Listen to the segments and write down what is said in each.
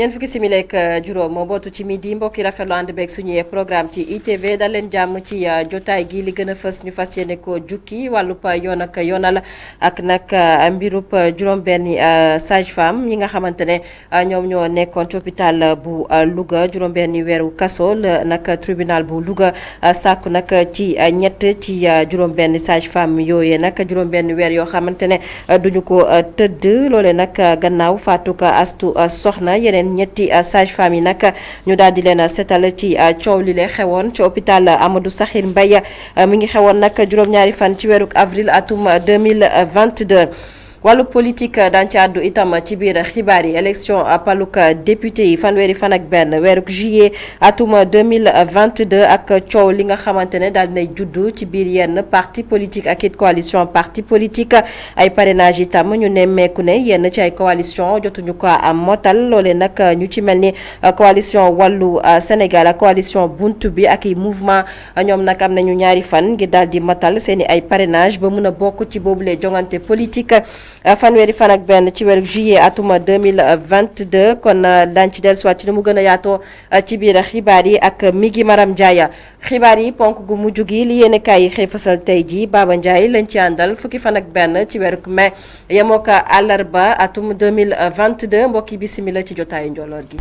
ñeent fukki simili ak juróom moo bootu ci midi mbokk yi rafetlu ànd beeg suñuy programme ci ITV dal leen jàmm ci jotaay gi li gën a fës ñu fas yéene ko jukki wàllub yoon ak yoonal ak nag mbirub juróom-benni sage-femme yi nga xamante ne ñoom ñoo nekkoon ci hôpital bu Louga juróom-benni weeru kaso la nag tribunal bu Louga sàkku nag ci ñett ci juróom-benni sage-femme yooyee nag juróom-benni weer yoo xamante ne duñu ko tëdd loole nag gannaaw faatuka astu soxna yeneen ñetti sage-femme yi nag ñu daal di leen seetal ci coow li lee xewoon ci hôpital Amadou Sakhir Mbaye mi ngi xewoon nag juróom-ñaari fan ci weeru avril atum 2022 wàllu politique daan ci àddu itam ci biir xibaar yi élection paluk député yi fanweeri fan ak benn weeru juillet atum 2022 ak coow li nga xamante ne daal dinay juddu ci biir yenn parti politique ak it coalition parti politique ay parrainage itam ñu nemmeeku ne yenn ci ay coalition jotuñu ko am motal loole nag ñu ci mel ni coalition wàllu Sénégal ak coalition buntu bi ak i mouvement ñoom nag am nañu ñaari fan ngir daal di matal seen i ay parrainage ba mun a bokk ci boobule jongante politique fanweeri fan ak benn ci weeru juillet atuma 2022 kon daañu ci dellusiwaat ci ni mu gën a yaatoo ci biir xibaar yi ak Migi Maram Ndiaye xibaar yi ponk gu mujj gi li yéen kaay yi xëy fasal tey jii Baba Ndiaye lañ ci àndal fukki fan ak benn ci weeru mai yemoo ko àllarba atum 2022 mbokki bisimila ci jotaayu njoloor gi.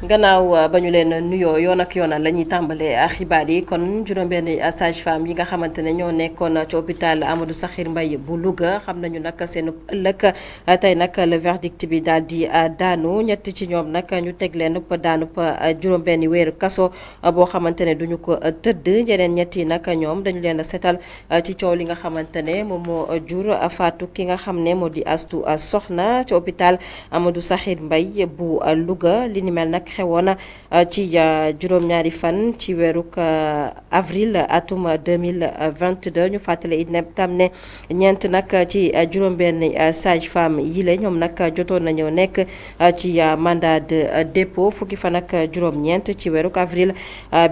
gannaaw ba ñu leen nuyoo yoon ak yoonal la ñuy tàmbalee xibaar yi kon juróom-benn sage-femme yi nga xamante ne ñoo nekkoon ci hôpital Amadou Sakhir Mbaye bu Louga xam nañu nag seen ëllëg tey nag le verdict bi daal di daanu ñett ci ñoom nag ñu teg leen daanu juróom-benn weeru kaso boo xamante ne duñu ko tëdd yeneen ñett yi nag ñoom dañu leen setal ci coow li nga xamante ne moom moo jur faatu ki nga xam ne moo di astu soxna ci hôpital Amadou Sakhir Mbaye bu Louga li ni mel nag xewoon ci juróom-ñaari fan ci weeruk avril atum 2022 ñu fàttale it ne tam ne ñeent nag ci juróom-benn sage-femme yi la ñoom nag jotoon nañoo nekk ci mandat de dépôt fukki fan ak juróom-ñeent ci weeruk avril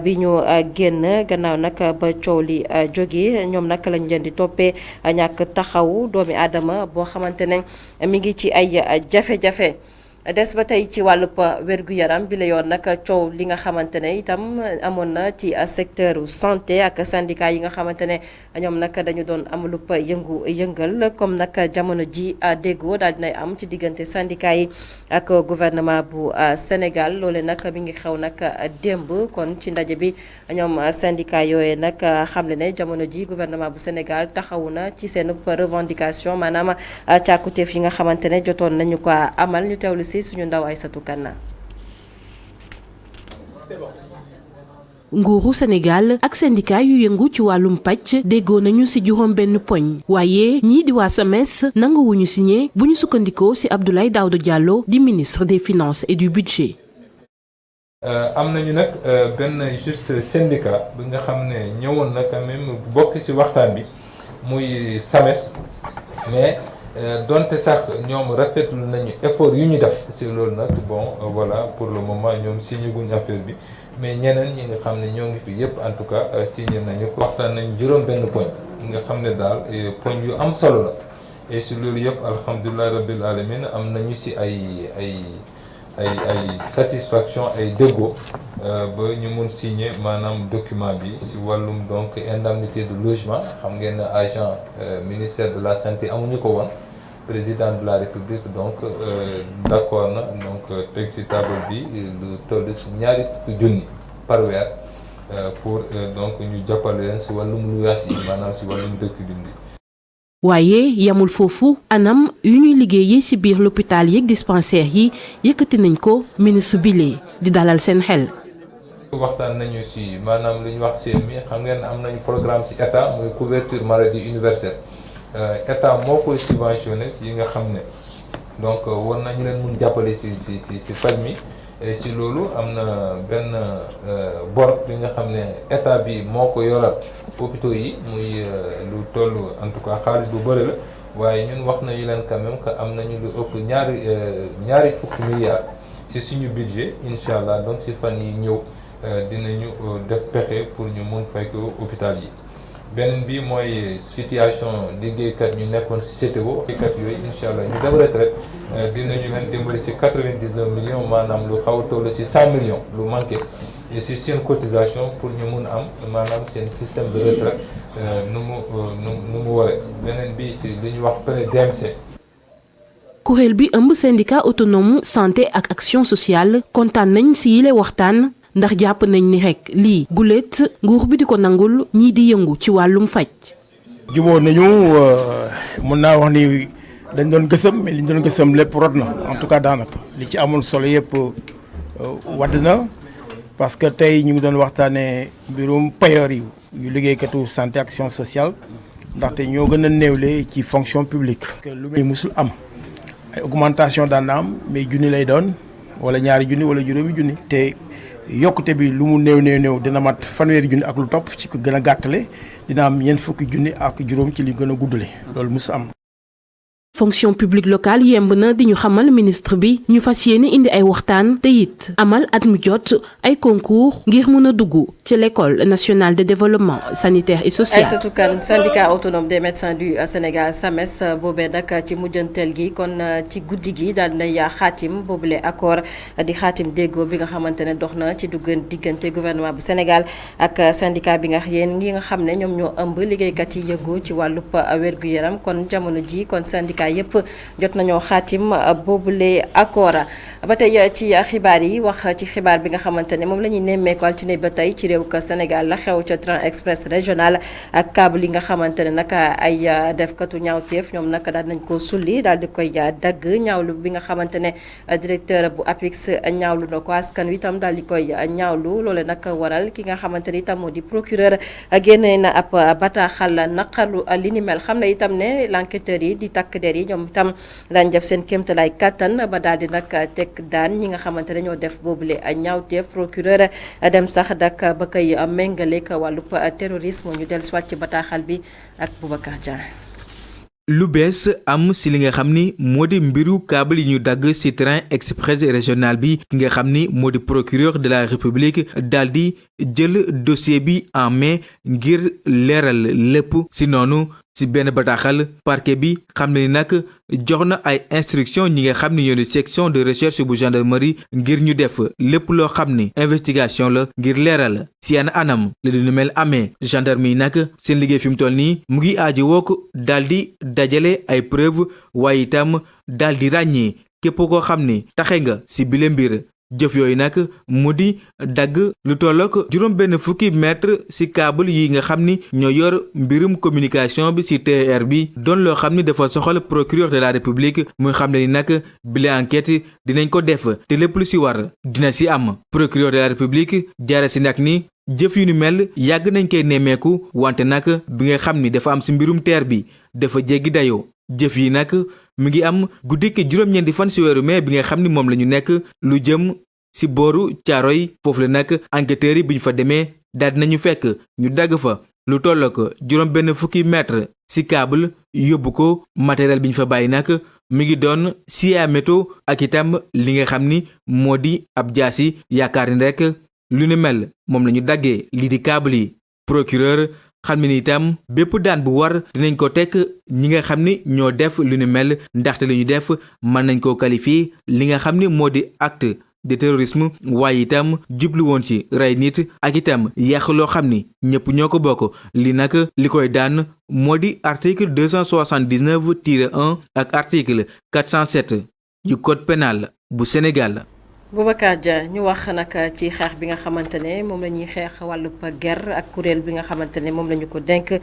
bi ñu génn gannaaw nag ba coow li jóge ñoom nag lañ leen di toppee ñàkk taxaw doomi aadama boo xamante ne mi ngi ci ay jafe-jafe. des ba tey ci wàllub wér-gu-yaram bi la yoon nag coow li nga xamante ne itam amoon na ci secteur santé ak syndicat yi nga xamante ne ñoom nag dañu doon amulub yëngal comme nag jamono ji déggoo daal dinay am ci diggante syndicat yi ak gouvernement bu Sénégal loole nag mi ngi xew nag démb kon ci ndaje bi ñoom syndicat yooyu nag xamle ne jamono ji gouvernement bu Sénégal taxawu na ci seen revendication maanaam càkkutéef yi nga xamante ne jotoon nañu ko amal ñu teewlu si suñu ndaw Aïssatou Kanna. nguuru Sénégal ak syndicat yu yëngu ci wàllum pàcc déggoo nañu ci juróom benn poñ waaye ñii di waa SAMES nanguwuñu signé bu ñu sukkandikoo ci Abdoulaye Daouda Diallo di ministre des finances et du budget. am nañu nag benn juste syndicat bi nga xam ne ñëwoon na quand même bokk ci waxtaan bi muy SAMES mais. donte sax ñoom rafetlu nañu effort yu ñu def ci loolu nag bon voilà pour le moment ñoom signé guñ affaire bi mais ñeneen ñi nga xam ne ñoo ngi fi yëpp en tout cas signé nañu ko waxtaan nañ juróom benn poñ nga xam ne daal poñ yu am solo la et ci loolu yëpp alhamdulilah rabbil alamin am nañu ci ay satisfaction ay déggoo ba ñu mun signer maanaam document bi ci wàllum donc indemnité de logement xam ngeen ne agent ministère de la santé amuñu ko woon président de la république donc d'accord na donc teg ci table bi lu toll ci ñaari fukki junni par weer pour donc ñu jàppale leen ci wàllum luyaas yi maanaam ci wàllum dëkk dundi waaye yamul foofu anam yu ñuy liggéeyee ci biir l'hôpital yeeg dispensaire yi yëkkati nañ ko ministre bile di dalal seen xel. waxtaan nañu ci maanaam lu ñu wax CMI xam ngeen am nañu programme ci état muy couverture maladie universelle état moo koy subventionné yi nga xam ne donc war nañu leen mun jàppale ci faj mi ci loolu am na benn bor bi nga xam ne état bi moo ko yoral hôpitaux yi muy lu toll en tout cas xaalis bu bëri la waaye ñun wax nañu leen quand même que am nañu lu ëpp ñaari fukki milliards ci suñu budget incha allah donc si fan yi ñëw dinañu def pexe pour ñu mun fay ko hôpital yi. beneen bi mooy situation liggéeykat ñu nekkoon ci CTO liggéeykat yooyu incha allah ñu dem retraite dinañu leen dimbali ci 99 millions maanaam lu xaw a toll ci 100 millions lu manqué et ci seen cotisation pour ñu mun am maanaam seen système de retraite nu mu waree beneen bi ci li ñuy wax pré-DMC. kuréel bi ëmb syndicat autonome santé ak action sociale kontaan nañ ci yile waxtaan. ndax jàpp nañ ni rek lii guléet nguur bi di ko nangul ñii di yëngu ci wàllum faj. jubóo nañu mën naa wax ni dañ doon gësëm mais li ñu doon gësëm lépp rot na en tout cas daanaka li ci amul solo yëpp wadd na parce que tey ñu ngi doon waxtaanee mbirum payoor yu liggéeykatu santé action sociale ndaxte ñoo gën a néewle ci fonction publique. lu muy musul am ay augmentation daan na am mais junni lay doon wala ñaari junni wala juróomi junni te. yokkute bi lu mu néew dina mat fanweeri junni ak lu topp ci ko gën a gàttale dina am ñeent fukki junni ak juróom ci li gën a guddale loolu mus am. fonction publique locale yemb na di ñu xamal ministre bi ñu fas yéene indi ay waxtaan te it amal at mu jot ay concours ngir mën a dugg ci l'école nationale de développement sanitaire et social. Aïssatou Kane syndicat autonome des médecins du Sénégal SAMES boobee nag ci mujjanteel gi kon ci guddi gi daal dinay xaatim boobule accord di xaatim déggoo bi nga xamante ne dox na ci diggante gouvernement bu Sénégal ak syndicat bi nga yéen ngi nga xam ne ñoom ñoo ëmb liggéeykat yi yëngu ci wàllub wér-gu-yaram kon jamono ji kon syndicat yëpp jot nañoo xaatim boobule accord ba tey ci xibaar yi wax ci xibaar bi nga xamante ne moom la ñuy nemmeeku altine ba tey ci réew ka Sénégal la xew ca train express régional ak câble yi nga xamante ne nag ay defkatu ñaawteef ñoom nag daal nañ ko sulli daal di koy dagg ñaawlu bi nga xamante ne directeur bu APIX ñaawlu na ko askan wi itam daal di koy ñaawlu loole nag waral ki nga xamante ne itam moo di procureur génne na ab bataaxal naqarlu li ni mel xam ne itam ne l'enquêteur yi di takk der yi ñoom itam daañ def seen kéemtalaay kàttan ba daal di nag teg daan ñi nga xamante ne ñoo def boobule ñaawteef procureur dem sax dak ba koy méngaleeg wàllub terrorisme ñu del soit ci bataaxal bi ak Boubacar Dieng. lu bees am ci li nga xam ni moo di mbiru câble yi ñu dagg ci train express régional bi ki nga xam ni moo di procureur de la république daal di jël dossier bi en main ngir leeral lépp ci noonu ci benn bataaxal parquet bi xam ne ni nag jox na ay instruction ñi nga xam ne ñoo di section de recherche bu gendarmerie ngir ñu def lépp loo xam ne investigation la ngir leeral ci yan anam la di nu mel amee gendarme yi nag seen liggéey fi mu toll nii mu ngi aaji wook daal di dajale ay preuve waaye itam daal di ràññee képp koo xam ne taxe nga ci bile mbir jëf yooyu nag mu di dagg lu tollook juróom benn fukki mètre ci câble yi nga xam ni ñoo yor mbirum communication bi ci TER bi doon loo xam ni dafa soxal procureur de la république muy xam ne ni nag bile enquête dinañ ko def te lépp lu ci war dina ci am procureur de la république jaare ci nag ni jëf yu ni mel yàgg nañ koy nemmeeku wante nag bi nga xam ni dafa am ci mbirum TER bi dafa jéggi dayoo jëf yi nag mi ngi am guddiki juróom-ñeenti fan ci weeru mai bi nga xam ni moom la ñu nekk lu jëm ci booru Caaroy foofu la nag enquêteurs yi bi ñu fa demee daal dinañu fekk ñu dagg fa lu toll ko juróom benn fukki mètre ci câble yóbbu ko matériel bi ñu fa bàyyi nag mi ngi doon scie à métaux ak itam li nga xam ni moo di ab jaasi yaakaar ni rek lu ni mel moom la ñu daggee lii di câble yi procureur xam ni itam bépp daan bu war dinañ ko teg ñi nga xam ni ñoo def lu ni mel ndaxte li ñu def mën nañ koo qualifier li nga xam ni moo di acte de terrorisme waaye itam jublu woon ci rey nit ak itam yàq loo xam ni ñëpp ñoo ko bokk li nag li koy daan moo di article 279-1 ak article 407 yu code pénal bu Sénégal. Boubacar Dia ñu wax nag ci xeex bi nga xamante ne moom la ñuy xeex wàllub guerre ak kuréel bi nga xamante ne moom la ñu ko dénk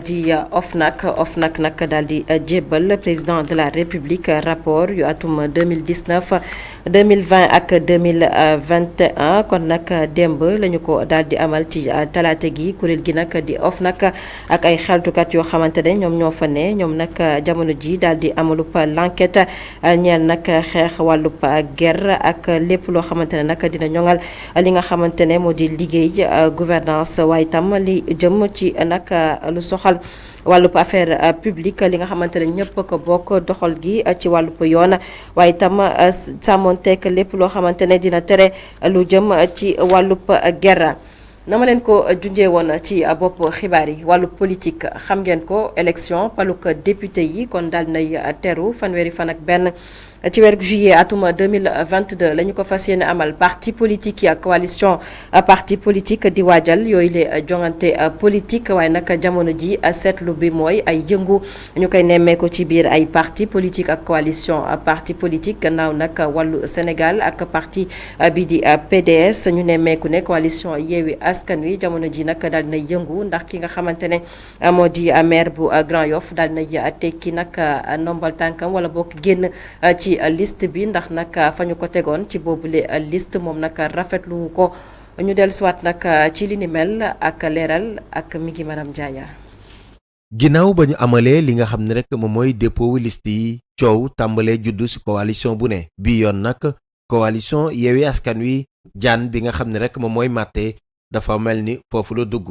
di OFNAC nag daal di jébbal président de la république rapport yu atum 2019 2020 ak 2021 kon nag démb la ñu ko daal di amal ci talaata gi kuréel gi nag di OFNAC ak ay xeltukat yoo xamante ne ñoom ñoo fa ne ñoom nag jamono ji daal di amalub l'enquête ñeel nag xeex wàllub guerre ak lépp loo xamante ne nag dina ñoŋal li nga xamante ne moo di liggéey gouvernance waaye itam li jëm ci nag lu soxal wàllub affaire publique li nga xamante ne ñëpp ko bokk doxal gi ci wàllub yoon waaye itam sàmmonteeg lépp loo xamante ne dina tere lu jëm ci wàllub guerre. na ma leen ko junjee woon ci bopp xibaar yi wàllu politique xam ngeen ko élection paluk député yi kon daal nay teru fanweeri fan ak benn ci weeru juillet atum 2022 la ñu ko fas yéene amal parti politique yi ak coalition parti politique di waajal yooyu le jongante politique waaye nag jamono ji seetlu bi mooy ay yëngu ñu koy nemmeeku ci biir ay parti politique ak coalition parti politique gannaaw nag wàllu Sénégal ak parti bi di PDS ñu nemmeeku ne coalition Yewwi Askan Wi jamono ji nag daal nay yëngu ndax ki nga xamante ne moo di maire bu Grand Yoff daal nay tekki nag ndombal tànkam wala bokk génn ci liste bi ndax nag fa ñu ko tegoon ci boobule liste moom nag rafetlu ko ñu dellusiwaat nag ci li ni mel ak leeral ak mi ngi Maram Jaaya. ginnaaw ba ñu amalee li nga xam ne rek moom mooy dépôt liste yi coow tàmbalee juddu ci coalition bu ne bii yoon nag coalition Yewwi Askan Wi jaan bi nga xam ne rek moom mooy màtte dafa mel ni foofu la dugg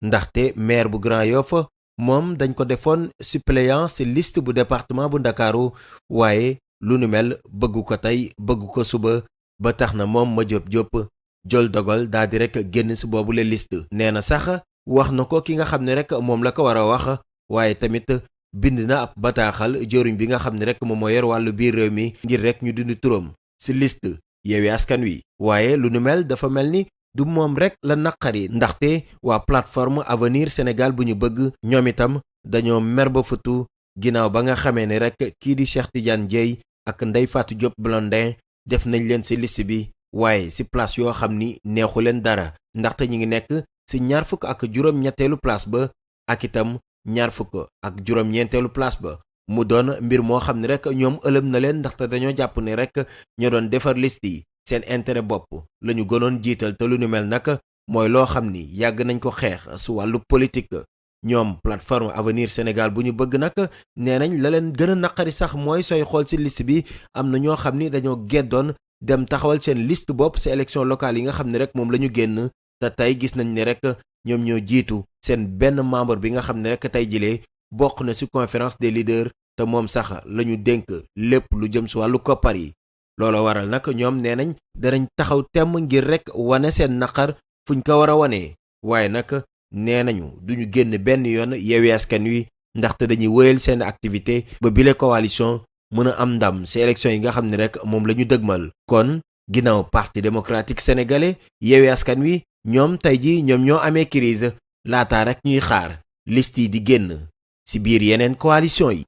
ndaxte maire bu Grand Yoff moom dañ ko defoon suppléant ci liste bu département bu Ndakaaru waaye lu nu mel bëggu ko tey bëggu ko suba ba tax na moom Madiop Diop jël dogal daal di rek génn ci boobu la liste nee na sax wax na ko ki nga xam ne rek moom la ko war a wax waaye tamit bind na ab bataaxal jëriñ bi nga xam ne rek moom moo yor wàllu biir réew mi ngir rek ñu dindi turam ci liste Yewwi Askan Wi waaye lu nu mel dafa mel ni du moom rek la naqari ndaxte waa plateforme Avenir Sénégal bu ñu bëgg ñoom itam dañoo mer ba futu ginnaaw ba nga xamee ne rek kii di Cheikh Tidiane Dièye ak Ndeye Fatou Diop Blondin def nañ leen ci liste bi waaye ci place yoo xam ni neexu leen dara ndaxte ñi ngi nekk ci ñaar fukk ak juróom-ñetteelu place ba ak itam ñaar fukk ak juróom-ñeenteelu place ba mu doon mbir moo xam ne rek ñoom ëlëm na leen ndaxte dañoo jàpp ne rek ñoo doon defar liste yi seen intérêt bopp la ñu gënoon jiital te lu nu mel nag mooy loo xam ni yàgg nañ ko xeex su wàllu politique ñoom plateforme Avenir Sénégal bu ñu bëgg nag nee nañ la leen gën a naqari sax mooy sooy xool ci liste bi am na ñoo xam ni dañoo geddoon dem taxawal seen liste bopp ci élection locale yi nga xam ne rek moom la ñu génn te tey gis nañ ne rek ñoom ñoo jiitu seen benn membre bi nga xam ne rek tey jilee bokk na ci conférence des leaders te moom sax la ñu dénk lépp lu jëm ci wàllu koppar yi looloo waral nag ñoom nee nañ danañ taxaw temm ngir rek wane seen naqar fuñ ko war a wanee waaye nag nee nañu duñu génn benn yoon Yewwi Askan Wi ndaxte dañuy wéyal seen activité ba bile coalition mën a am ndam ci élection yi nga xam ne rek moom la ñu dëgmal kon ginnaaw parti démocratique sénégalais Yewwi Askan Wi ñoom tey ji ñoom ñoo amee crise laataa rek ñuy xaar liste yi di génn ci biir yeneen coalition yi.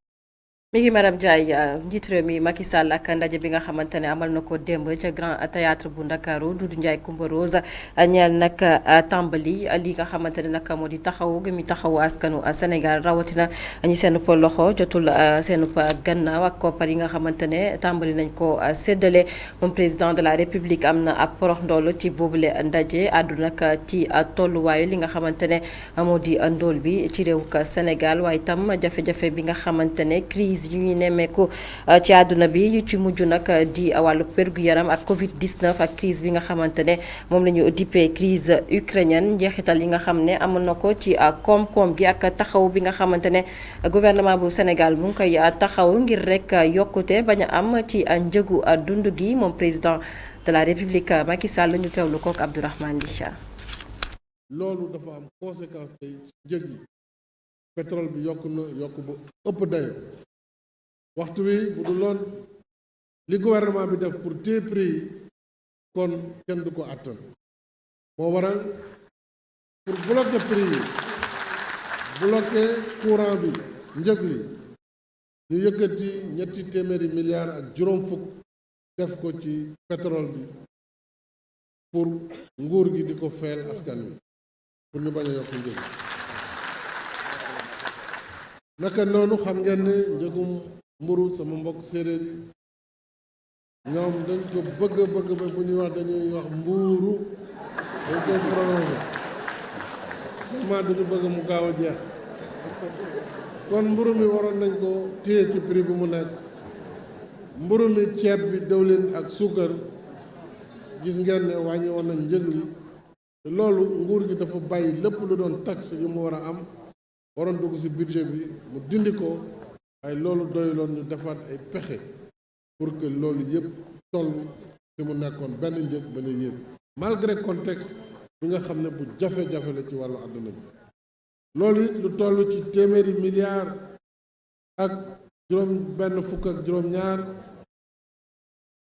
mi ngi Maram Ndiaye njiitu réew mi Macky Sall ak ndaje bi nga xamante ne amal na ko démb ca Grand Théâtre bu Ndakaaru Doudou Ndiaye Coumba Rose ñeel nag tàmbali li nga xamante ne nag moo di taxawu gi mi taxawu askanu Sénégal rawatina ñi seen loxo jotul seen gannaaw ak koppar yi nga xamante ne tàmbali nañ ko séddale moom président de la République am na ab porox ndool ci boobule ndaje àddu nag ci tolluwaayu li nga xamante ne moo di ndool bi ci réew Sénégal waaye itam jafe-jafe bi nga xamante ne crise yi ñuy nemmeeku ci àdduna bi yu ci mujj nag di wàllu wér-gu-yaram ak Covid-19 ak crise bi nga xamante ne moom la ñu dippee crise ukrainienne njeexital yi nga xam ne amoon na ko ci koom-koom gi ak taxaw bi nga xamante ne gouvernement bu Sénégal mu ngi koy taxaw ngir rek yokkute bañ a am ci njëgu dund gi moom président de la République Macky Sall ñu teewlu kook Abdourahmane Dicha. loolu dafa am conséquence tey njëg yi pétrole bi yokk na yokk bu ëpp dayo waxtu wi bu dul loon li gouvernement bi def pour téye prix yi kon kenn du ko àttan moo waral pour bloquer prix yi bloquer courant bi njëg li ñu yëkkati ñetti téeméeri milliards ak juróom fukk def ko ci pétrole bi pour nguur gi di ko feel askan wi pour ñu bañ a yokk njëg naka noonu xam ngeen ne njëgum mburu sama mbokk séeréer yi ñoom dañ ko bëgg ba bu ñuy wax dañuy wax mbuuru dañ koy prolongé vraiment dañu bëgg mu gaaw a jeex kon mburu mi waroon nañ ko téye ci prix bi mu nekk mburu mi ceeb bi dëwlin ak suukar gis ngeen ne wàññi woon nañ njëg li te loolu nguur gi dafa bàyyi lépp lu doon taxe yu mu war a am waroon dugg ci budget bi mu dindi ko ay loolu doyloon ñu defaat ay pexe pour que loolu yëpp toll ci mu nekkoon benn njëg ba ñu yéeg malgré contexte bi nga xam ne bu jafe-jafe la ci wàllu àdduna bi loolu it lu toll ci téeméeri milliards ak juróom benn fukk ak juróom-ñaar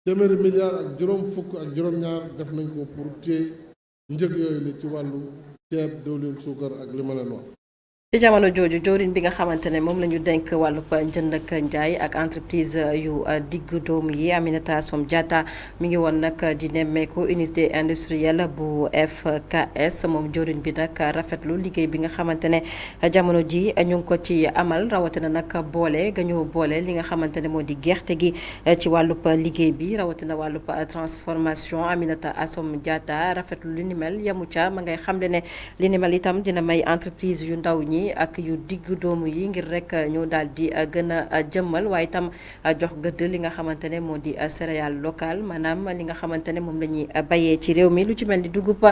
téeméeri milliards ak juróom fukk ak juróom-ñaar def nañ ko pour téye njëg yooyu la ci wàllu ceeb diwlin suukar ak li ma leen wax. ci jamono jooju jawriñ bi nga xamante ne moom la ñu denk wàllub njënd ak njaay ak entreprise yu diggu doomu yi Aminata Assome Diatta mi ngi woon nag di nemmeeku unité industrielle bu FKS moom jawriñ bi nag rafetlu liggéey bi nga xamante ne jamono ji ñu ngi ko ci amal rawatina nag boole ga ñu boole li nga xamante ne moo di gerte gi ci wàllub liggéey bi rawatina wàllub transformation Aminata Assome Diatta rafetlu li ni mel yamu ca ma ngay xamle ne li ni mel itam dina may entreprise yu ndaw ñi ak yu diggu doomu yi ngir rek ñu daal di gën a jëmmal waaye itam jox gëdd li nga xamante ne moo di céréale locale maanaam li nga xamante ne moom la ñuy bayee ci réew mi lu ci mel ni dugub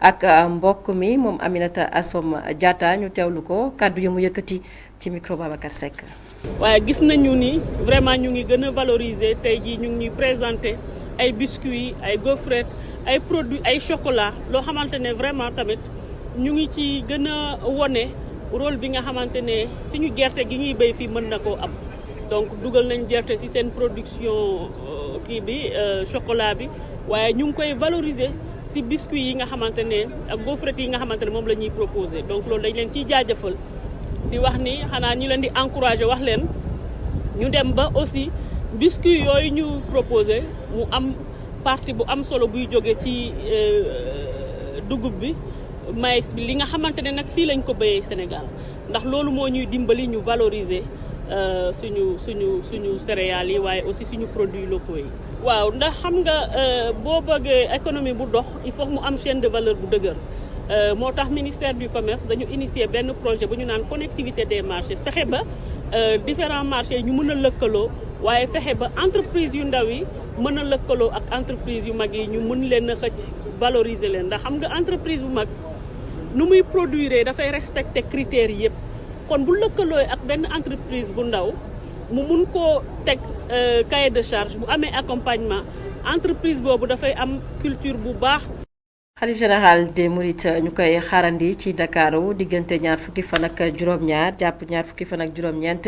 ak mbokk mi moom Aminata Assome Diatta ñu teewlu ko kàddu yu mu yëkkati ci micro Babacar Seck. waaye gis nañu ni vraiment ñu ngi gën a valoriser tey jii ñu ngi ñuy présenter ay biscuits ay gaufrettes ay produits ay chocolat loo xamante ne vraiment tamit ñu ngi ci gën a wone rôle bi nga xamante ne suñu gerte gi ñuy béy fii mën na koo am donc dugal nañ gerte ci seen production kii bi chocolat bi waaye ñu ngi koy valoriser ci biscuits yi nga xamante ne ak gaufrettes yi nga xamante ne moom la ñuy proposer donc loolu dañ leen ciy jaajëfal di wax ni xanaa ñu leen di encourager wax leen ñu dem ba aussi biscuits yooyu ñu proposer mu am partie bu am solo buy jóge ci dugub bi maïs bi li nga xamante ne nag fii lañ ko béyee Sénégal ndax loolu moo ñuy dimbali ñu valoriser suñu céréales yi waaye aussi suñu produits locaux yi. waaw ndax xam nga boo bëggee économie bu dox il faut mu am chaîne de valeur bu dëgër moo tax ministère du commerce dañu initier benn projet bu ñu naan connectivité des marchés fexe ba différents marchés ñu mën a lëkkaloo waaye fexe ba entreprise yu ndaw yi mën a lëkkaloo ak entreprise yu mag yi ñu mën leen a xëcc valoriser leen ndax xam nga entreprise bu mag. nu muy produire dafay respecter critères yëpp kon bu lëkkaloo ak benn entreprise bu ndaw mu mun koo teg cahier de charge bu amee accompagnement entreprise boobu dafay am culture bu baax. xalif général des Mourides ñu koy xaarandi ci Ndakaaru diggante ñaar fukki fan ak juróom-ñaar jàpp ñaar fukki fan ak juróom-ñeent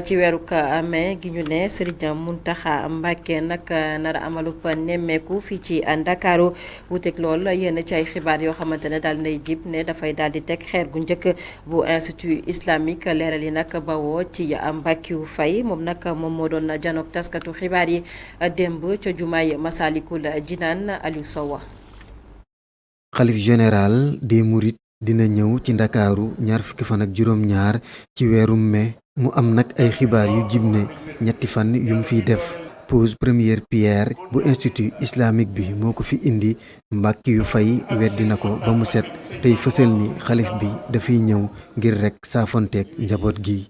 ci weeru mai gi ñu ne Serigne Mountakha Mbacké nag nar a amalub nemmeeku fii ci Ndakaaru wuuteeg lool yenn ci ay xibaar yoo xamante ne daal nay jib ne dafay daal di teg xeer gu njëkk bu institut islamique leeral yi nag bawoo ci Mbackiou Faye moom nag moom moo doon janook taskatu xibaar yi démb ca jumaay Masalikul Jinaan Aliou Sow. xalif général des Mourides dina ñëw ci ndakaaru ñaar fukki fan ak juróom-ñaar ci weeru mai mu am nag ay xibaar yu jib ne ñetti fan yu mu fiy def pose première pierre bu institut islamique bi moo ko fi indi Mbackiou Faye weddi na ko ba mu set tey fësal ni xalif bi dafay ñëw ngir rek saafonteeg njaboot gi.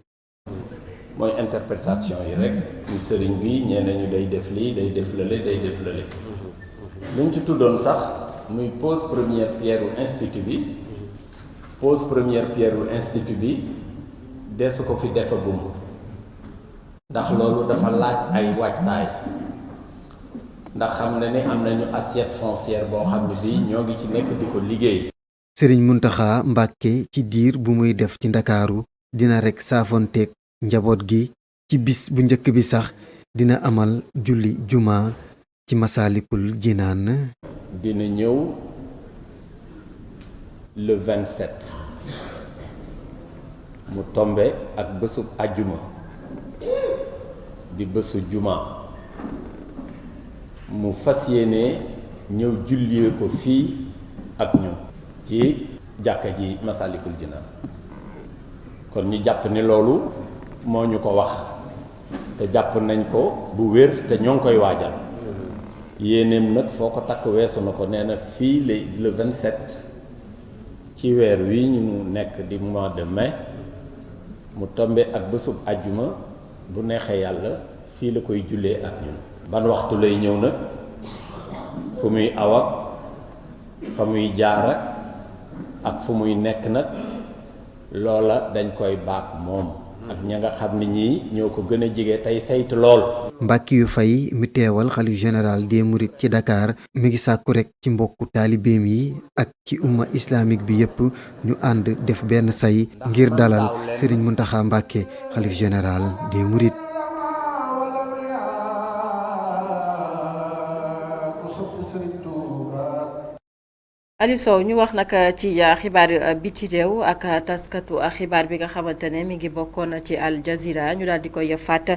mooy interprétation yi rek ñu sëriñ bi ñeneen ñu day def lii day def lële day def lële luñ ci tuddoon sax. muy pose première pierre u institut bi pose première pierre u institut bi desu ko fi defagum ndax loolu dafa laaj ay waajtaay ndax xam na ni am nañu assiette foncière boo xam ne bii ñoo ngi ci nekk di ko liggéey. Serigne Mountakha Mbacké ci diir bu muy def ci ndakaaru dina rek saafonteeg njaboot gi ci bis bu njëkk bi sax dina amal julli juma ci Masalikul Jinaan. dina ñëw le 27 mu tombe ak bésub àjjuma di bésu juma mu fas yéene ñëw jullee ko fii ak ñun ci jàkka ji Masalikul Jinaan kon ñu jàpp ni loolu moo ñu ko wax te jàpp nañ ko bu wér te ñoo ngi koy waajal yéeneem nag foo ko takk weesu na ko nee na fii le 27 ci weer wi ñu nekk di mois de mai mu tombe ak bésub àjjuma bu neexee yàlla fii la koy jullee ak ñun ban waxtu lay ñëw nag fu muy aw ak fa muy jaar ak fu muy nekk nag loola dañ koy baak moom ak ña nga xam ne ñii ñoo ko gën a jege tey saytu lool. Mbackiou Faye mi teewal xalif général des Mourides ci Dakar mi ngi sàkku rek ci mbokku taalibeem yi ak ci umma islamique bi yépp ñu ànd def benn say ngir dalal Serigne Mountakha Mbacké xalif général des Mourides. Aliou Sow ñu wax nag ci xibaar biti réew ak taskatu xibaar bi nga xamante ne mi ngi bokkoon ci Al Jazeera ñu daal di koy faat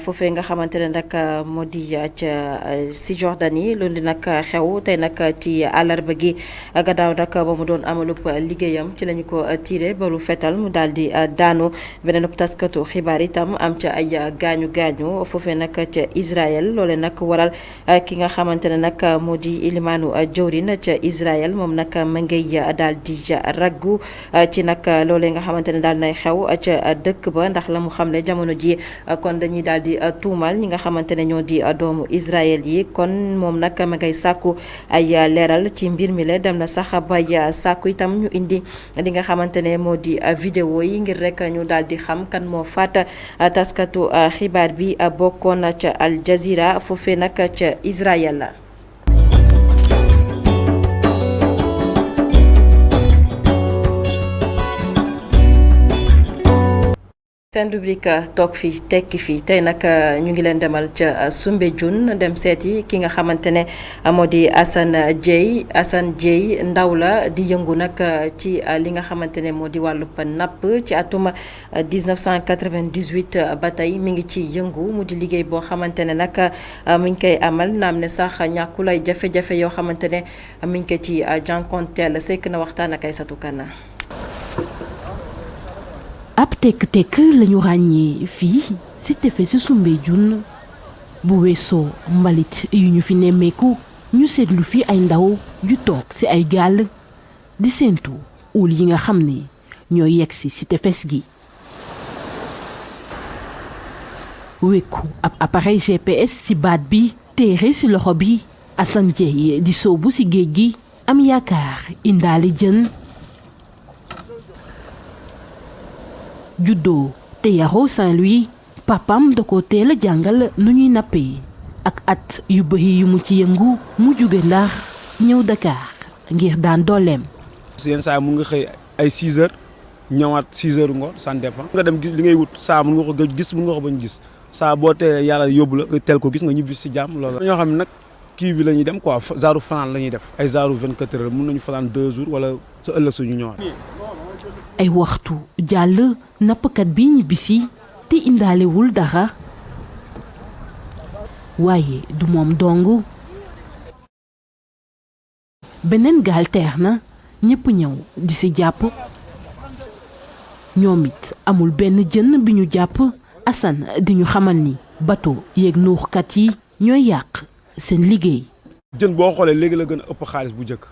foofee nga xamante ne nag moo di ca si Jordanie loolu nag xew tey nag ci àllarba gi gannaaw nag ba mu doon amalub liggéeyam ci lañu ko tiré balu fetal mu daal di daanu beneen taskatu xibaar itam am ca ay gaañu gaañu foofee nag ca Israël loole nag waral ki nga xamante ne nag moo di ilimaanu jawrin ca Israël moom nag ma ngay daal di raggu ci nag loolee nga xamante ne daal nay xew ca dëkk ba ndax la mu xamle jamono ji kon dañuy daal di tuumal ñi nga xamante ne ñoo di doomu Israël yi kon moom nag ma ngay sàkku ay leeral ci mbir mi la dem na sax bay sàkku itam ñu indi li nga xamante ne moo di vidéo yi ngir rek ñu daal di xam kan moo faat taskatu xibaar bi bokkoon ca Al Jazeera foofee nag ca Israël la. seen rubrique toog fi tekki fi tey nag ñu ngi leen demal ca Soumbédioune dem seeti ki nga xamante ne moo di Assane Dieye ndaw la di yëngu nag ci li nga xamante ne moo di wàllub napp ci atum 1998 ba tey mi ngi ci yëngu mu di liggéey boo xamante ne nag mi ngi koy amal naam ne sax ñàkkul ay jafe-jafe yoo xamante ne mi ngi ko ci jànkonteel sekk na waxtaan ak Aïssatou Kana. ab tekk-tekk lañu ràññee fii ci tefesu Soumbédioune bu weesoo mbalit yu ñu fi nemmeeku ñu seetlu fi ay ndaw yu toog ci ay gaal di séentu uul yi nga xam ne ñoo yegsi ci tefes gi wekku ab appareil GPS ci baat bi téere ci loxo bi Assane Dieye di soobu ci géej gi am yaakaar indaali jën juddoo te yaroo Saint-Louis papam da ko teel a jàngal nu ñuy nappee ak at yu bëri yu mu ci yëngu mu jóge Ndar ñëw Dakar ngir daan dooleem. yenn saa mun nga xëy ay 6 heures ñëwaat 6 heures ngoon ça dépend nga dem gis li ngay wut saa mun nga ko gis mun nga ko bañ gis saa boo tee yàlla yóbbu la nga teel ko gis nga ñibbi si jàmm loolu ñoo xam ne nag kii bi la ñuy dem quoi genre fanaan la ñuy def ay genre 24 heures mun nañu fanaan 2 jours wala sa ëllëg suñu ñëwaat. ay waxtu jàll nappkat bi ñibbisi te indaalewul dara waaye du moom dong beneen gaal teer na ñépp ñëw di ci jàpp ñoom it amul benn jën bi ñu jàpp Assane di ñu xamal ni bateau yeeg nuuxkat yi ñooy yàq seen liggéey. jën boo xoolee léegi la gën a ëpp xaalis bu njëkk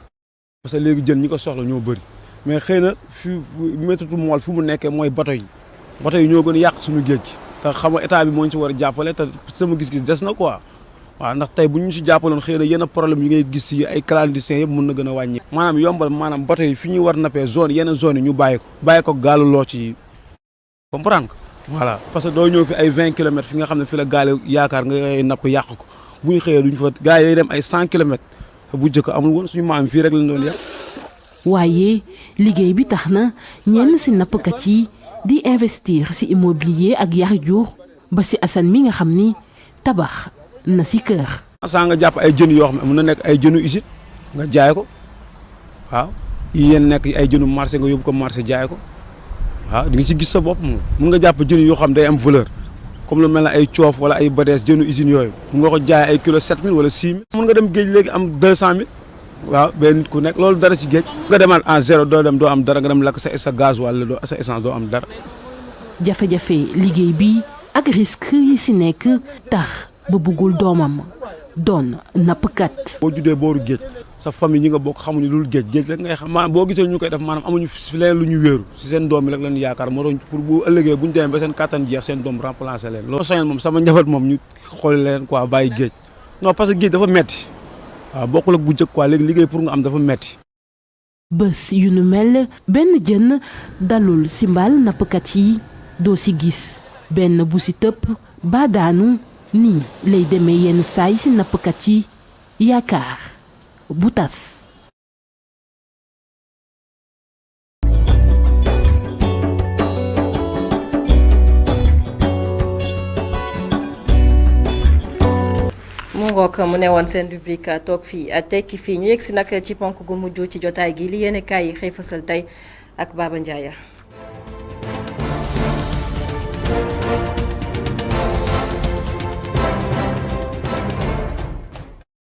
parce que léegi jën ñi ko soxla ñoo bëri. mais xëy na fi méttitu mool fi mu nekkee mooy bato yi ñoo gën a yàq suñu géej gi te xam nga état bi moo ñu si war a jàppale te sama gis-gis des na quoi waaw ndax tey bu ñu si jàppaloon xëy na yenn problème yi ngay gis si ay clandestins yëpp mun na gën a wàññi. maanaam yombal maanaam bato yi fi ñuy war nappee yenn zone yi ñu bàyyi ko gaalu loo ci comprendre nga voilà parce que doo ñëw fi ay 20 kilomètres fi nga xam ne fi la gaale yaakaar nga napp yàq ko bu ñu xëyee duñ fa gars yi dem ay 100 kilomètres te bu njëkk amul woon suñu maam fii rek lañ doon yàq. waaye liggéey bi tax na ñenn ci nappkat yi di investir ci immobilier ak yar jur ba ci Assane mi nga xam ni tabax na ci kër. saa nga jàpp ay jën yoo xam ne mën na nekk ay jënu usine nga jaay ko waaw yi yéen nekk ay jënu marché nga yóbbu ko marché jaay ko waaw di nga ci gis sa bopp moom mën nga jàpp jën yoo xam day am valeur comme lu mel ne ay coof wala ay badees jënu usine yooyu mën nga ko jaay ay kilo 7000 wala 6000. mën nga dem géej léegi am 200000. waaw benn nit ku nekk loolu dara ci géej nga demaat en zéro doo am dara nga dem lakk sa gaz wala sa essence doo am dara. jafe-jafe liggéey bi ak risque yi ci nekk tax ba bëggul doomam doon nappkat. boo juddee booru géej sa famille ñi nga bokk xamuñu lu dul géej rek ngay xam maanaam boo gisee ñu koy def maanaam amuñu fi leen lu ñu wéeru ci seen doom yi rek lañu yaakaar moo tax pour bu ëllëgee bu ñu demee ba seen kattan jeex seen doom remplacer leen. loolu soññal moom sama njaboot moom ñu xool leen quoi bàyyi géej non parce que géej dafa metti waaw bokkul ak bu njëkk quoi léegi liggéey pour nga am dafa metti. bés yu nu mel benn jën dalul ci mbaal nappkat yi doo ci gis benn bu ci tëpp ba daanu nii lay demee yenn saay ci nappkat yi yaakaar bu tas. mu ngoog mu ne woon seen rubrique toog fii tekki fii ñu yegg si nag ci ponk gu mujj ci jotaay gi li yéene kaay yi xëy fësal tey ak Baba Ndiaye.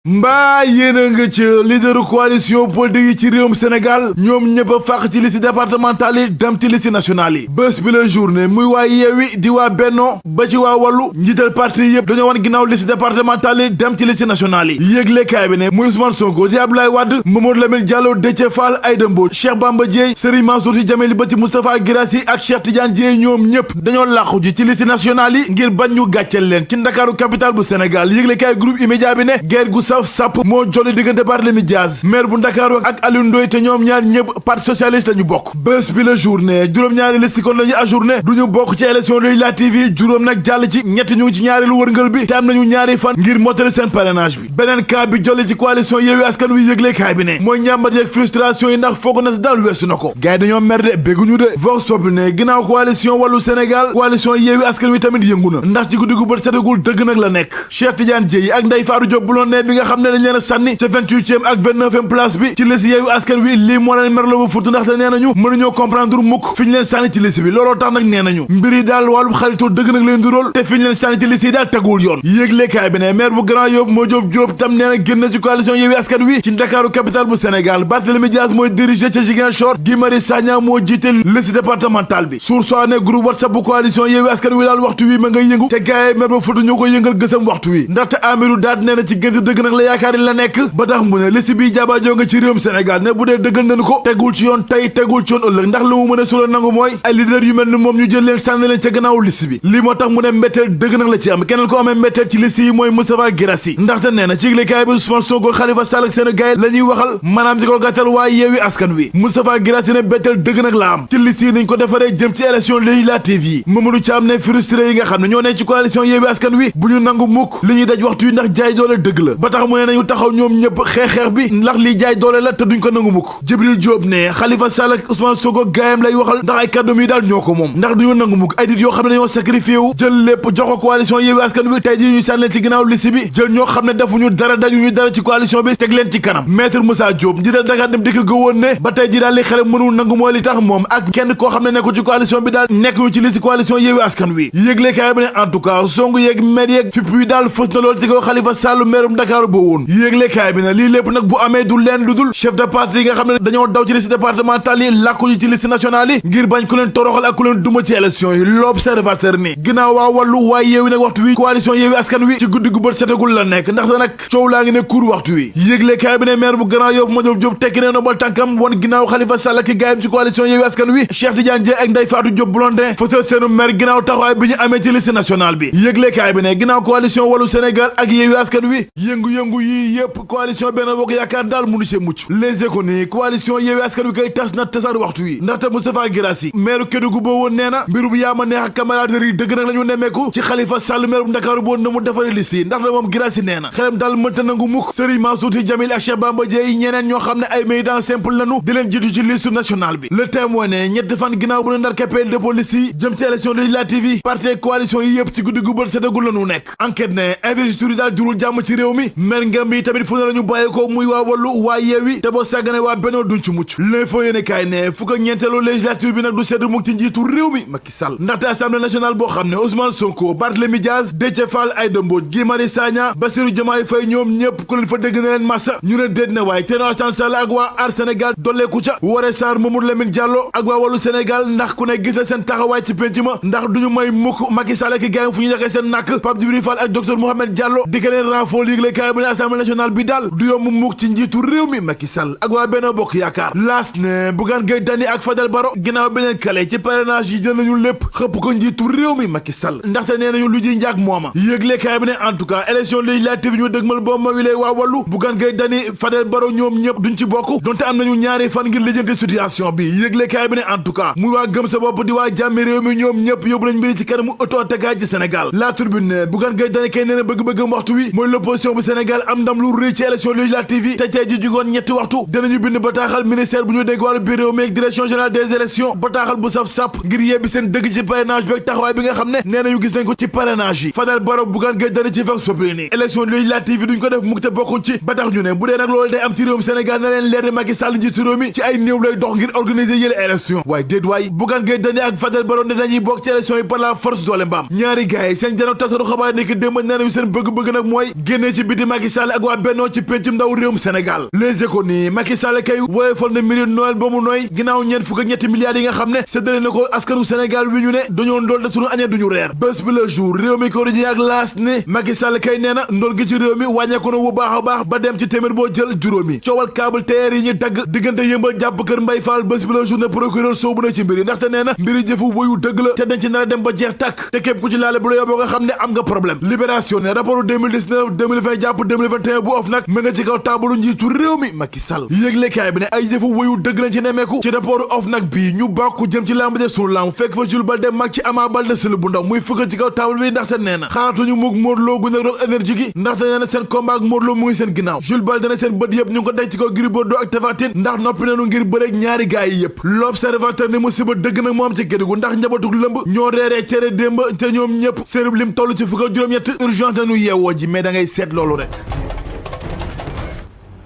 mbaa yéen a nga ca leaderu coalition politique yi ci réewum Sénégal ñoom ñëpp a fàq ci liste départementale yi dem ci liste nationale yi bés bi la journée muy waa Yewwi di waa Benno ba ci waa Wallu njiital parti yëpp dañoo wan ginnaaw liste départementale yi dem ci liste nationale yi yëglekaay bi ne muy Ousmane Sonko di Abdoulaye Wade Mamadou Lamine Diallo Déthié Fall Aïda Mbodj Cheikh Bamba Dièye Serigne Mansour Sy Djamil ba ci Moustapha Guirassy ak Cheikh Tidiane Dièye ñoom ñëpp dañoo làqu ji ci liste nationale yi ngir bañ ñu gàcceel leen ci Ndakaaru capitale bu Sénégal yëglekaay groupe immédiat bi ne guerre gu sap moo jolli diggante Barthélémy Dias maire bu Ndakaaru ak Aliou Ndoye te ñoom ñaar ñëpp parti socialiste la ñu bokk bés bi la journée juróom-ñaari liste kon la ñu ajourné du ñu bokk ci élection législative yi juróom nag jàll ci ñett ñu ngi ci ñaareelu wërngël bi te am nañu ñaari fan ngir mottali seen parrainage bi beneen cas bi jolli ci coalition Yewwi Askan Wi yëglekaay bi ne mooy njàmbat yeeg frustration yi ndax foog na daal weesu na ko gars yi dañoo mer de bégguñu de Vox Populi ne ginnaaw coalition Wallu Sénégal coalition Yewwi Askan Wi tamit yëngu na ndax ci guddi gu bët setagul dëgg nag la nekk Cheikh Tidiane Dièye ak Ndeye Fatou Diop Blondin bi nga xam ne dañ leen a sànni ca 28e ak 29e place bi ci liste Yewwi Askan Wi lii moo leen merloo ba futu ndaxte nee nañu mënuñoo comprendre mukk fi ñu leen sànni ci liste bi looloo tax nag nee nañu mbir yi daal wàllum xaritoo dëgg nag leen di róol te fi ñu leen sànni ci liste yi daal teguwul yoon yéeglekaay bi ne maire bu Grand Yoff moo Diop tam nee na génn ci coalition Yewwi Askan Wi ci Ndakaaru capitale bu Sénégal Barthélémy Dias mooy diriger ca Ziguinchor Guy Marius Sagna moo jiite liste départementale bi Source A ne groupe WhatsApp bu coalition Yewwi Askan Wi daal waxtu wi ma ngay yëngu te gaay maire ba futu ñoo ko yëngal gësam waxtu wi ndaxte Amirou Daat nee na ci gënt dëgg nag la yaakaar la nekk ba tax mu ne liste bi jaabajoo nga ci réewum Sénégal ne bu dee dëggal nañu ko tegul ci yoon tey tegul ci yoon ëllëg ndax lu mu mën a sula nangu mooy ay leader yu mel ni moom ñu jël leen sànni leen ca gannaaw liste bi li moo tax mu ne mbetteel dëgg nag la ci am keneen ko amee mbetteel ci liste yi mooy Moustapha Guirassy ndaxte nee na ci yëglekaay bi Ousmane Sonko Khalifa Sall ak seen gaay la ñuy waxal maanaam ci ko gàttal waa Yewwi Askan Wi Moustapha Guirassy ne mbetteel dëgg nag la am ci liste yi nañ ko defaree jëm ci élection législative yi Mamadou Thiam ne frustré yi nga xam ne ñoo ne ci coalition Yewwi Askan Wi bu ñu nangu mukk li ñuy daj waxtu yi ndax jaay doole dëgg la ba tax mu ne nañu taxaw ñoom ñëpp xeex bi ndax lii jaay doole la te duñ ko nangu mukk Jibril Diop ne Khalifa Sall ak Ousmane Sonko gaayam lay waxal ndax ay kàddu yi daal ñoo ko moom ndax duñu nangu mukk ay nit yoo xam ne dañoo sacrifié wu jël lépp jox ko coalition Yewwi Askan Wi tey jii ñu sànni leen ci ginnaaw liste bi jël ñoo xam ne defuñu dara dajuñu dara ci coalition bi teg leen ci kanam maître Moussa Diop njiital Dakar Dem Dikk gëwoon ne ba tey ji daal li xale mënul nangu mooy li tax moom ak kenn koo xam ne nekkul ci coalition bi daal nekkuñu ci liste coalition Yewwi Askan Wi yëglekaay bi ne en tout cas songu yeeg maire yeeg fipp yi daal fës na lool ci kaw Khalifa Sall meerum Dakar ba woon yëglekaay bi ne lii lépp nag bu amee du leen lu dul chef de parti yi nga xam ne dañoo daw ci liste départementale yi làkku ci liste nationale yi ngir bañ ku leen toroxal ak ku leen duma ci élection yi l'observateur ni ginnaaw waa Wallu waa Yewwi nag waxtu wi coalition Yewwi Askan Wi ci guddi gu bët setagul la nekk ndax nag coow laa ngi ne kur waxtu wi yëglekaay bi ne maire bu Grand Yoff Madiop Diop tekki ne nobal tànkam woon ginnaaw Khalifa Sall ak gaayam ci coalition Yewwi Askan Wi Cheikh Tidiane Dièye ak Ndeye Fatou Diop Blondin fësal seenu maire ginnaaw taxawaay bi ñu amee ci liste nationale bi yëglekaay bi ne ginnaaw coalition Wallu Sénégal ak Yewwi Askan Wi yëngu-yëngu yi yëpp coalition Benno Bokk Yaakaar daal mënu ci mucc Les Échos ni coalition Yewwi Askan Wi kay tas na tasaar waxtu wi ndaxte Moustapha Guirassy maire Kédougou boo woon nee na mbiru bu yaama neex ak camaraderie dëgg nag la ñu nemmeeku ci Khalifa Sall maire bu Ndakaaru boon na mu defaree liste yi ndaxte moom Guirassy nee na xelam daal mënta nangu mukk Serigne Mansour Sy Djamil ak Cheikh Bamba Dièye ñeneen ñoo xam ne ay militants simple lañu di leen jiitu ci liste nationale bi Le Témoin ne ñetti fan ginnaaw bu ne ndar keppee dépôt liste yi jëm ci élection législative yi parti coalition yi yëpp ci guddi gu bët setagul la ñu nekk enquête ne investiture yi daal jurul jàmm ci réew mi mer ngam bi tamit fu ne la ñu bàyyi ko muy waa Wallu waa Yewwi te boo sàggane waa Benno duñ ci mucc L'Info yéene kaay ne fukk ak ñeenteelu législature bi nag du sedd mukk ci njiitu réew mi Macky Sall ndaxte assemblée nationale boo xam ne Ousmane Sonko Barthélémy Dias Déthié Fall Aïda Mbodj Guy Marius Sagna Bassirou Diomaye Faye ñoom ñëpp ku leen fa dégg na leen massa ñu ne déet ne waaye Thierno Alassane Sall ak waa Aar Sénégal dolleeku ca Woré Sarr Mamadou Lamine Diallo ak waa Wallu Sénégal ndax ku ne gis na seen taxawaay ci penc ma ndax duñu may mukk Macky Sall ak gaayam fu ñu yaxee seen nàkk Pape Djibril Fall ak docteur Mohamed Diallo di ka leen renfort yëgle kaay bi ne assemblée nationale bi daal du yomb mukk ci njiitu réew mi Macky Sall ak waa Benno Bokk Yaakaar laas ne Bougane Gueye Dany ak Fadel Barro ginnaaw beneen kale ci parrainage yi jël nañu lépp xëpp ko njiitu réew mi Macky Sall ndaxte nee nañu lu ji njaag mooma yëglekaay bi ne en tout cas élection législative ñu dëgmal boo ma wilee waa wàllu Bougane Gueye Dany Fadel Barro ñoom ñëpp duñ ci bokk donte am nañu ñaari fan ngir lijjanti situation bi yëglekaay bi ne en tout cas muy waa gëm sa bopp di waa jàmmi réew mi ñoom ñëpp yóbbu nañ mbiri ci kanamu autotegaay ci Sénégal La Tribune ne Bougane Gueye Dany kay nee na bëgg-bëggam waxtu wi mooy l'opposition bu Sénégal am ndam lu rëy ci élection législative yi te tey ji jugoon ñetti waxtu dinañu bind bataaxal ministère bu ñu dégg wàllu biir réew mi ak direction générale des élections bataaxal bu saf sàpp ngir yebbi seen dëgg ci parrainage bi ak taxawaay bi nga xam ne nee nañu gis nañ ko ci parrainage yi Fadel Barro Bougane Gueye Dany ci Vox Populi ni élection législative yi duñ ko def mukk te bokkuñ ci ba tax ñu ne bu dee nag loolu day am ci réewum Sénégal na leen leer ne Macky Sall njiitu réew mi ci ay néew lay dox ngir organiser yële élection waaye déet waay Bougane Gueye Dany ak Fadel Barro ne dañuy bokk ci élection yi par la force doole mbaam ñaari gars yi seen jano tasaru xabaar ni ki démb nee nañu seen bëgg-bëgg nag mooy génnee ci biti Macky Sall ak waa Benno ci péncum ndaw réewum Sénégal Les Échos nii Macky Sall kay woyofal na million Noël ba mu nooy ginnaaw ñeent fukk ak ñetti milliards yi nga xam ne séddale na ko askanu Sénégal wi ñu ne dañoo ndool te suñu añee duñu reer bés bi le jour réew mi ko ak laas ne Macky Sall kay nee na ndool gi ci réew mi wàññeeku na bu baax a baax ba dem ci téeméer boo jël juróomi coowal câble TER yi ñu dagg diggante yëmbal jàpp kër Mbay Fall bés bi le jour ne procureur soobu na ci mbiri ndaxte nee na mbiri jëfu woyu dëgg la te dañ ci nar a dem ba jeex tàkk te képp ku ci laale bu la yóbboo nga xam ne am nga problème libération ne rapport 2019 2020 jàpp 2021 bu OFNAC ma nga ci kaw taabalu njiitu réew mi Macky Sall yëglekaay bi ne ay jëfu woyu dëgg lañ ci nemmeeku ci rapport OFNAC bii ñu bàkku jëm ci lamb ja sunu lamb fekk fa Jules Baldé mag ci Ama Baldé sël bu ndaw muy fëgg ci kaw taabal bi ndaxte nee na xaaratuñu mug Modou Lo gu nag roog énergie gi ndaxte nee na seen combat ak Modou Lo mu ngi seen ginnaaw Jules Baldé ne seen bët yëpp ñu ngi ko teg ci kaw Gris Bordeaux ak Tapha Tine ndax noppi nañu ngir bëreeg ñaari gaay yi yëpp l'observateur ne musiba dëgg nag moo am ci Kédougou ndax njabatuk lëmb ñoo reeree cere démb te ñoom ñëpp seen lim toll ci fukk ak juróom-ñett urgent nu yeewoo ji mais da ngay seet loolu rek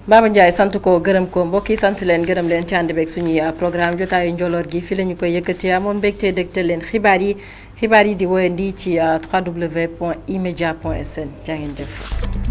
Baba Ndiaye sant ko gërëm ko mbokk yi sant leen gërëm leen ci ànd beeg suñuy programme jotaayu njoloor gi fi la ñu koy yëkkati amoon mbégte dégtal leen xibaar yi di woyandi ci www.emedia.sn jaa ngeen jëf